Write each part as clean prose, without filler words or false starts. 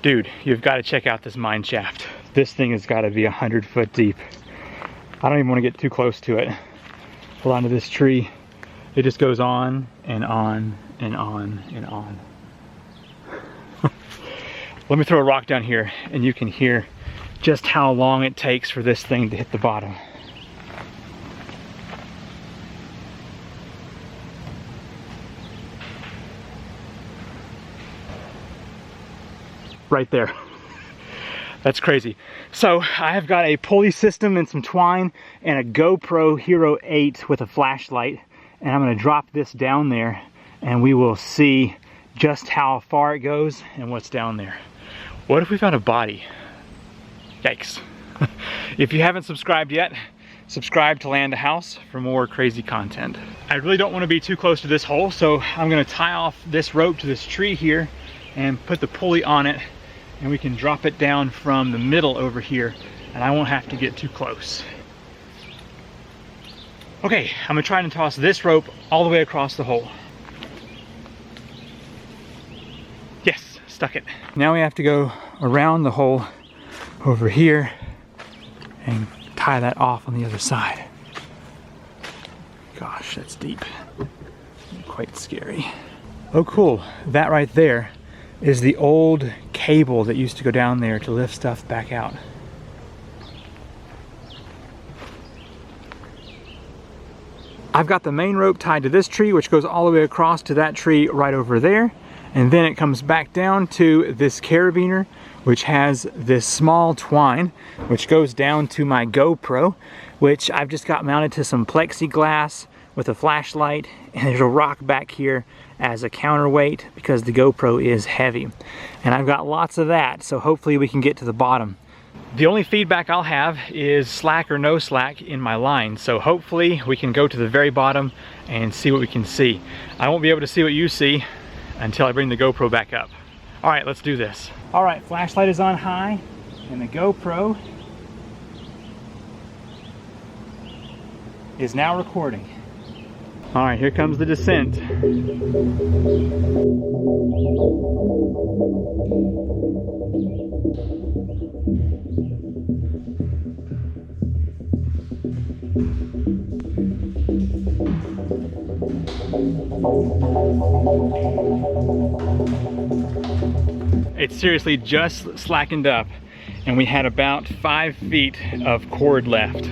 Dude, you've got to check out this mine shaft. This thing has got to be 100 foot deep. I don't even want to get too close to it. Hold on to this tree. It just goes on and on and on and on. Let me throw a rock down here and you can hear just how long it takes for this thing to hit the bottom. Right there. That's crazy. So I have got a pulley system and some twine and a GoPro Hero 8 with a flashlight, and I'm going to drop this down there and we will see just how far it goes and what's down there. What if we found a body? Yikes. If you haven't subscribed yet, subscribe to Land a House for more crazy content. I really don't want to be too close to this hole, so I'm going to tie off this rope to this tree here and put the pulley on it, and we can drop it down from the middle over here and I won't have to get too close. Okay, I'm gonna try and toss this rope all the way across the hole. Yes, stuck it. Now we have to go around the hole over here and tie that off on the other side. Gosh, that's deep. Quite scary. Oh cool, that right there is the old cable that used to go down there to lift stuff back out. I've got the main rope tied to this tree, which goes all the way across to that tree right over there, and then it comes back down to this carabiner, which has this small twine which goes down to my GoPro, which I've just got mounted to some plexiglass with a flashlight, and there's a rock back here as a counterweight because the GoPro is heavy. And I've got lots of that, so hopefully we can get to the bottom. The only feedback I'll have is slack or no slack in my line, so hopefully we can go to the very bottom and see what we can see. I won't be able to see what you see until I bring the GoPro back up. All right, let's do this. All right, flashlight is on high and the GoPro is now recording. All right, here comes the descent. It seriously just slackened up and we had about 5 feet of cord left.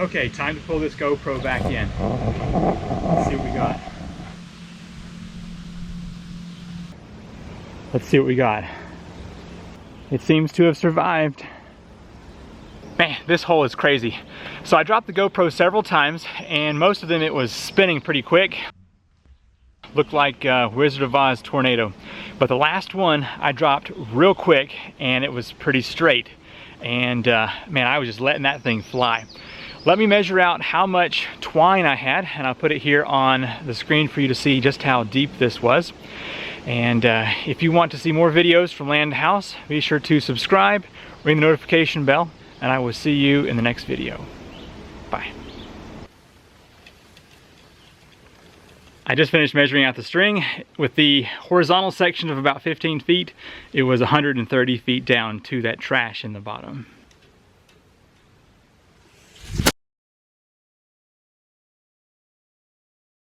Okay, time to pull this GoPro back in. Let's see what we got. Let's see what we got. It seems to have survived. Man, this hole is crazy. So I dropped the GoPro several times and most of them it was spinning pretty quick. Looked like Wizard of Oz tornado. But the last one I dropped real quick and it was pretty straight. And man, I was just letting that thing fly. Let me measure out how much twine I had and I'll put it here on the screen for you to see just how deep this was. And if you want to see more videos from Land House, be sure to subscribe, ring the notification bell, and I will see you in the next video. Bye. I just finished measuring out the string. With the horizontal section of about 15 feet, it was 130 feet down to that trash in the bottom.